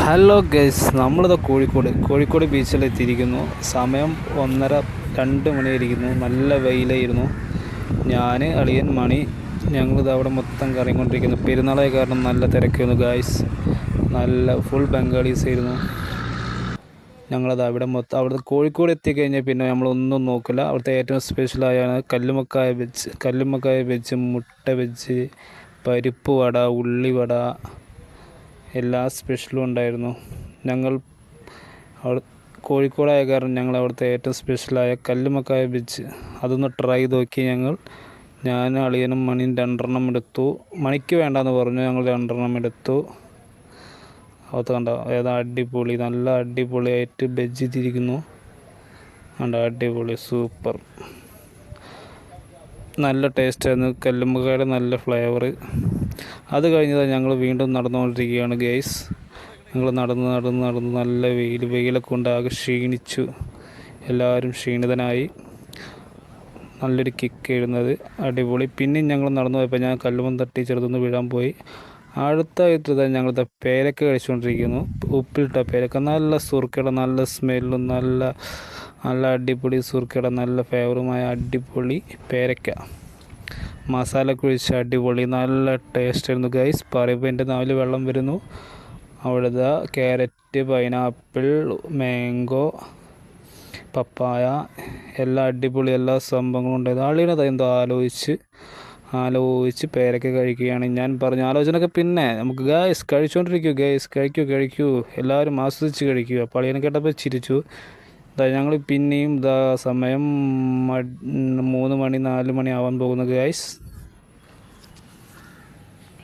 Hello guys, നമ്മളിത് കോഴിക്കോട് ബീച്ചിലെത്തിയിരിക്കുന്നു. സമയം 1:30-2 മണിയായിരിക്കുന്നു. നല്ല വെയിലായിരുന്നു. ഞാൻ, അളിയൻ, മണി ഞങ്ങളിത് അവിടെ മൊത്തം കറങ്ങിക്കൊണ്ടിരിക്കുന്നു. പെരുന്നാളായ കാരണം നല്ല തിരക്കായിരുന്നു ഗൈസ്. നല്ല ഫുൾ ബംഗാളീസ് ആയിരുന്നു. ഞങ്ങളത് അവിടുത്തെ കോഴിക്കോട് എത്തിക്കഴിഞ്ഞാൽ പിന്നെ നമ്മളൊന്നും നോക്കില്ല. അവിടുത്തെ ഏറ്റവും സ്പെഷ്യലായാണ് കല്ലുമ്മക്കായ വെജ്, മുട്ട വെജ്, പരിപ്പ് വട, ഉള്ളിവട, എല്ലാ സ്പെഷ്യലും ഉണ്ടായിരുന്നു. ഞങ്ങൾ അവിടെ കോഴിക്കോടായ കാരണം ഞങ്ങൾ അവിടുത്തെ ഏറ്റവും സ്പെഷ്യലായ കല്ലുമ്മക്കായ ബീച്ച് അതൊന്ന് ട്രൈ ചെയ്ത് നോക്കി. ഞാൻ അളിയനും മണിയും 2 എടുത്തു. മണിക്ക് വേണ്ടാന്ന് പറഞ്ഞു, ഞങ്ങൾ 2 എടുത്തു. അത് കണ്ട ഏതാ അടിപൊളി, നല്ല അടിപൊളിയായിട്ട് ബജ്ജി തിരിക്കുന്നു. കണ്ട അടിപൊളി സൂപ്പർ, നല്ല ടേസ്റ്റായിരുന്നു. കല്ലുമ്മക്കായുടെ നല്ല ഫ്ലേവർ. അത് കഴിഞ്ഞതാണ് ഞങ്ങൾ വീണ്ടും നടന്നുകൊണ്ടിരിക്കുകയാണ് ഗൈസ്. ഞങ്ങൾ നടന്ന് നല്ല വെയിലൊക്കെ കൊണ്ട് ആകെ ക്ഷീണിച്ചു. എല്ലാവരും ക്ഷീണിതനായി. നല്ലൊരു കിക്ക് എഴുന്നത് അടിപൊളി. പിന്നെയും ഞങ്ങൾ നടന്നു പോയപ്പോൾ ഞാൻ കല്ലുമം തട്ടി ചെറുതൊന്ന് വീഴാൻ പോയി. അടുത്തായിട്ട് ഞങ്ങൾ പേരക്ക കഴിച്ചുകൊണ്ടിരിക്കുന്നു. ഉപ്പിലിട്ട പേരക്ക, നല്ല സുർക്കയുടെ നല്ല സ്മെല്ലും നല്ല അടിപൊളി സുർക്കയുടെ നല്ല ഫ്ലേവറുമായ അടിപൊളി പേരക്ക, മസാല കുഴിച്ച് അടിപൊളി, നല്ല ടേസ്റ്റ് ആയിരുന്നു ഗൈസ്. പറയുമ്പോൾ എൻ്റെ നാവിൽ വെള്ളം വരുന്നു. അവിടുത്തെ ക്യാരറ്റ്, പൈനാപ്പിൾ, മാംഗോ, പപ്പായ എല്ലാ അടിപൊളി എല്ലാ സംഭവങ്ങളും ഉണ്ടായത്. ആളിനത് എന്തോ ആലോചിച്ച് പേരൊക്കെ കഴിക്കുകയാണ്. ഞാൻ പറഞ്ഞു ആലോചനയൊക്കെ പിന്നെ നമുക്ക് ഗൈസ് കഴിച്ചുകൊണ്ടിരിക്കൂ, ഗൈസ് കഴിക്കൂ, എല്ലാവരും ആസ്വദിച്ച് കഴിക്കൂ. അപ്പോൾ അളിയനെ കേട്ടപ്പോൾ ചിരിച്ചു. ഞങ്ങൾ പിന്നെയും സമയം 3 മണി 4 മണി ആവാൻ പോകുന്നു ഗൈസ്.